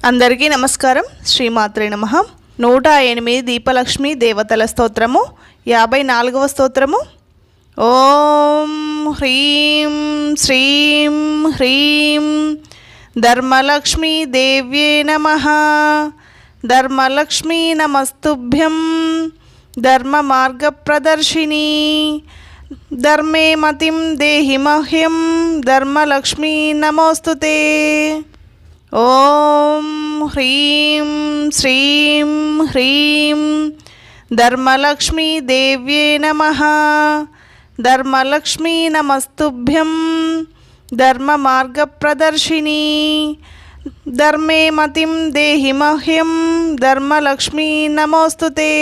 అందరికీ నమస్కారం. శ్రీమాత్రే నమః. 108 దీపలక్ష్మి దేవతల స్తోత్రము 54వ స్తోత్రము. ఓం హ్రీం శ్రీం హ్రీం ధర్మలక్ష్మీ దేవ్యే నమః. ధర్మలక్ష్మీ నమస్తుభ్యం. ధర్మ మార్గ ప్రదర్శిని. ధర్మే మతిం దేహి మహ్యం. ధర్మలక్ష్మీ నమోస్తుతే. ఓం హ్రీం శ్రీం హ్రీం ధర్మలక్ష్మీ దేవ్యే నమః. ధర్మలక్ష్మీ నమస్తుభ్యం. ధర్మ మార్గ ప్రదర్శిని. ధర్మే మతిం దేహి మహ్యం. ధర్మలక్ష్మీ నమోస్తుతే.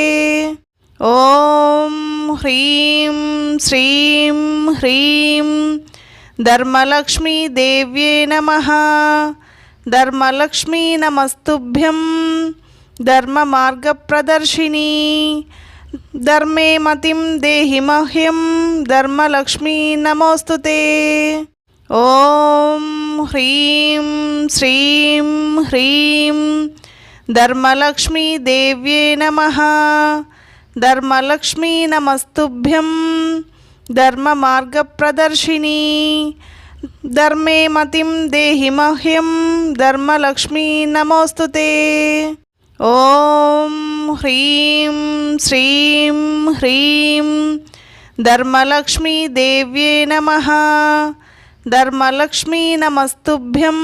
ఓం హ్రీం శ్రీం హ్రీం ధర్మలక్ష్మీ దేవ్యే నమః. ధర్మలక్ష్మీ నమస్తుభ్యం. ధర్మ మార్గ ప్రదర్శిని. ధర్మే మతిం దేహి మహ్యం. ధర్మలక్ష్మీ నమోస్తుతే. ఓం హ్రీం శ్రీం హ్రీం ధర్మలక్ష్మీ దేవ్యే నమః. ధర్మలక్ష్మీ నమస్తుభ్యం. ధర్మ మార్గ ప్రదర్శిని. ధర్మే మతిం దేహి మహ్యం. ధర్మలక్ష్మీ నమోస్తుతే. ఓం హ్రీం శ్రీం హ్రీం ధర్మలక్ష్మీ దేవ్యే నమః. ధర్మలక్ష్మీ నమస్తుభ్యం.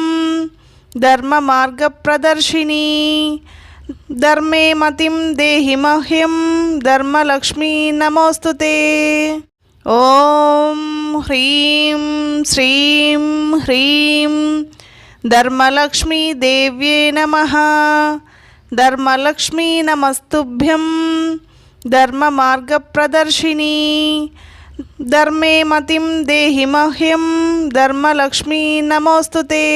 ధర్మ మార్గ ప్రదర్శిని. ధర్మే మతిం దేహి మహ్యం. ధర్మలక్ష్మీ నమోస్తుతే. ఓం హ్రీం శ్రీం హ్రీం ధర్మలక్ష్మీ దేవ్యే నమః. ధర్మలక్ష్మీ నమస్తుభ్యం. ధర్మ మార్గ ప్రదర్శిని. ధర్మే మతిం దేహి మహ్యం. ధర్మలక్ష్మీ నమోస్తుతే.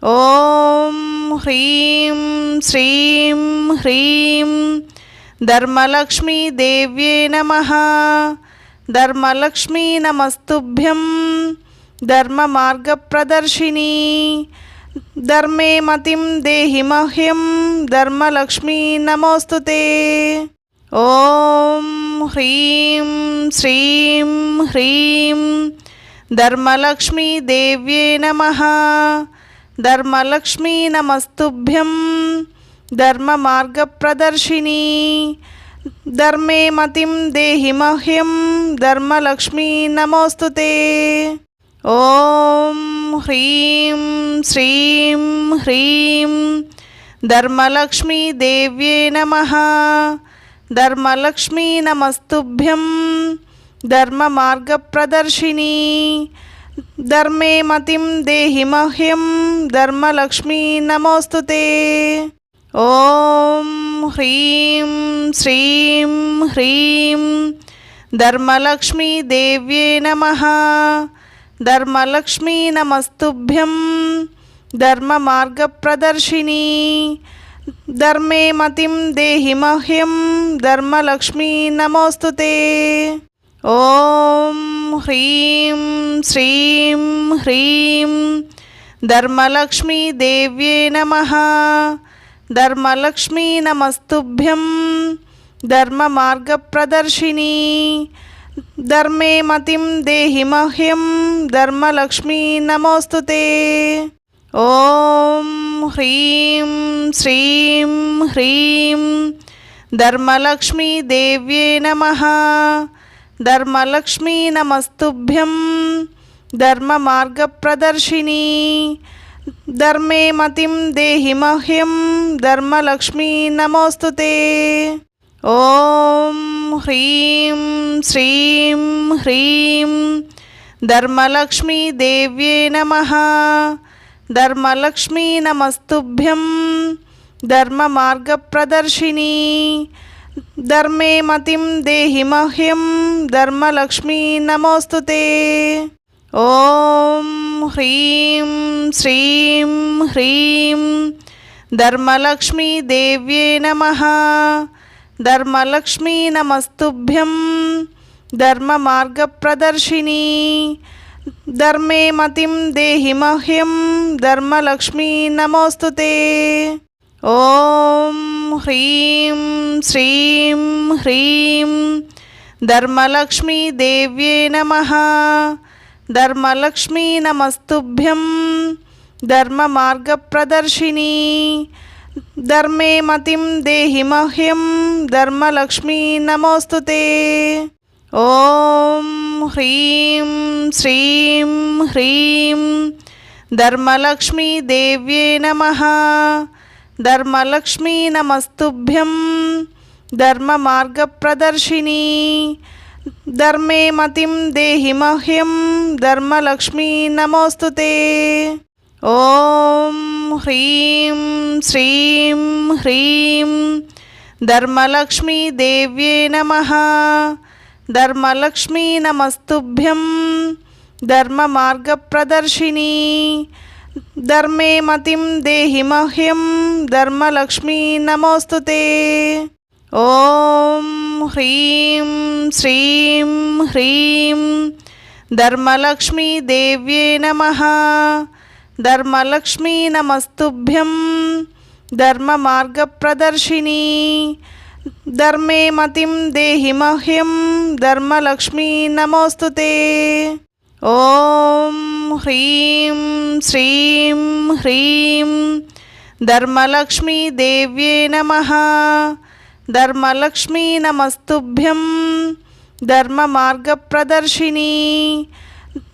ఓం హ్రీం శ్రీం హ్రీం ధర్మలక్ష్మీ దేవ్యే నమః. ధర్మలక్ష్మీ నమస్తుభ్యం. ధర్మ మార్గ ప్రదర్శిని. ధర్మే మతిం దేహి మహ్యం. ధర్మలక్ష్మీ నమోస్తుతే. ఓం హ్రీం శ్రీం హ్రీం ధర్మలక్ష్మీ దేవ్యే నమః. ధర్మలక్ష్మీ నమస్తుభ్యం. ధర్మ మార్గ ప్రదర్శిని. ధర్మే మతిం దేహి మహ్యం. ధర్మలక్ష్మీ నమోస్తుతే. ఓం హ్రీం శ్రీం హ్రీం ధర్మలక్ష్మీ దేవ్యే నమః. ధర్మలక్ష్మీ నమస్తుభ్యం. ధర్మ మార్గ ప్రదర్శిని. ధర్మే మతిం దేహి మహ్యం. ధర్మలక్ష్మీ నమోస్తుతే. ఓం హ్రీం శ్రీం హ్రీం ధర్మలక్ష్మీ దేవ్యే నమః. ధర్మలక్ష్మీ నమస్తుభ్యం. ధర్మ మార్గ ప్రదర్శిని. ధర్మే మతిం దేహి మహ్యం. ధర్మలక్ష్మీ నమోస్తుతే. ఓం హ్రీం శ్రీం హ్రీం ధర్మలక్ష్మీ దేవ్యే నమః. ధర్మలక్ష్మీ నమస్తుభ్యం. ధర్మ మార్గ ప్రదర్శిని. ధర్మే మతిం దేహి మహ్యం. ధర్మలక్ష్మీ నమోస్తుతే. ఓం హ్రీం శ్రీం హ్రీం ధర్మలక్ష్మీ దేవ్యే నమః. ధర్మలక్ష్మీ నమస్తుభ్యం. ధర్మ మార్గ ప్రదర్శిని. ధర్మే మతిం దేహి మహ్యం. ధర్మలక్ష్మీ నమోస్తుతే. ఓం హ్రీం శ్రీం హ్రీం ధర్మలక్ష్మీ దేవ్యే నమః. ధర్మలక్ష్మీ నమస్తుభ్యం. ధర్మ మార్గ ప్రదర్శిని. ధర్మే మతిం దేహి మహ్యం. ధర్మలక్ష్మీ నమోస్తుతే. ఓం హ్రీం శ్రీం హ్రీం ధర్మలక్ష్మీ దేవ్యే నమః. ధర్మలక్ష్మీ నమస్తుభ్యం. ధర్మ మార్గ ప్రదర్శిని. ధర్మే మతిం దేహి మహ్యం ధర్మలక్ష్మీ నమోస్తుతే. ఓం హ్రీం శ్రీం హ్రీం ధర్మలక్ష్మీ దేవ్యే నమః. ధర్మలక్ష్మీ నమస్తుభ్యం ధర్మ మార్గప్రదర్శిని. ధర్మే మతిం దేహి మహ్యం ధర్మలక్ష్మీ నమోస్తుతే. ఓం హ్రీం శ్రీం హ్రీం ధర్మలక్ష్మీ దేవ్యే నమః. ధర్మలక్ష్మీ నమస్తుభ్యం ధర్మ మార్గప్రదర్శిని. ధర్మే మతిం దేహి మహ్యం ధర్మలక్ష్మీ నమోస్తుతే. ఓం హ్రీం శ్రీం హ్రీం ధర్మలక్ష్మీ దేవ్యే నమః. ధర్మలక్ష్మీ నమస్తుభ్యం ధర్మ మార్గప్రదర్శిని. ధర్మే మతిం దేహి మహ్యం ధర్మలక్ష్మీ నమోస్తుతే. ఓం హ్రీం శ్రీం హ్రీం ధర్మలక్ష్మీ దేవ్యే నమః. ధర్మలక్ష్మీ నమస్తుభ్యం ధర్మ మార్గప్రదర్శిని. ధర్మే మతిం దేహి మహ్యం ధర్మలక్ష్మీ నమోస్తుతే. ఓం హ్రీం శ్రీం హ్రీం ధర్మలక్ష్మీ దేవ్యే నమః. ధర్మలక్ష్మీ నమస్తుభ్యం ధర్మ మార్గప్రదర్శిని.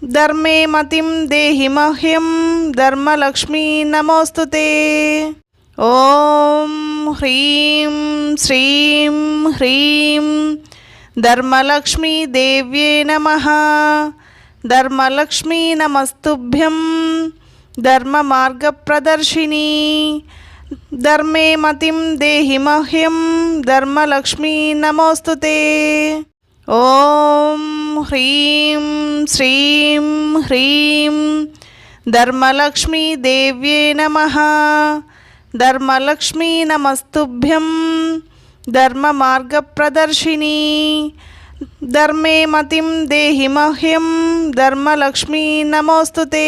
ధర్మే మతిం దేహి మహ్యం ధర్మలక్ష్మీ నమోస్తుతే. ఓం హ్రీం శ్రీం హ్రీం ధర్మలక్ష్మీ దేవ్యే నమః. ధర్మలక్ష్మీ నమస్తుభ్యం ధర్మ మార్గప్రదర్శిని. ధర్మే మతిం దేహి మహ్యం ధర్మలక్ష్మీ నమోస్తుతే. ఓం హ్రీం శ్రీం హ్రీం ధర్మలక్ష్మీ దేవ్యే నమః. ధర్మలక్ష్మీ నమస్తుభ్యం ధర్మ మార్గప్రదర్శిని. ధర్మే మతిం దేహి మహ్యం ధర్మలక్ష్మీ నమోస్తుతే.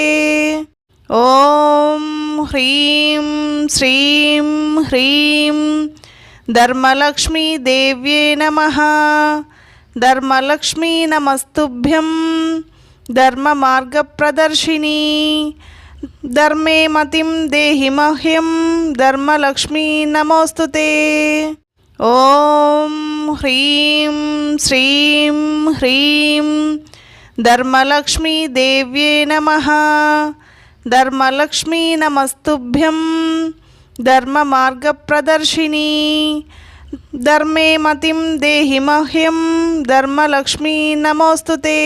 ఓం హ్రీం శ్రీం హ్రీం ధర్మలక్ష్మీ దేవ్యే నమః. ధర్మలక్ష్మీ నమస్తుభ్యం ధర్మ మార్గప్రదర్శిని. ధర్మే మతిం దేహి మహ్యం ధర్మలక్ష్మీ నమోస్తుతే. ఓం హ్రీం శ్రీం హ్రీం ధర్మలక్ష్మీ దేవ్యే నమః. ధర్మలక్ష్మీ నమస్తుభ్యం ధర్మ మార్గప్రదర్శిని. ధర్మే మతిం దేహి మహ్యం ధర్మలక్ష్మీ నమోస్తుతే.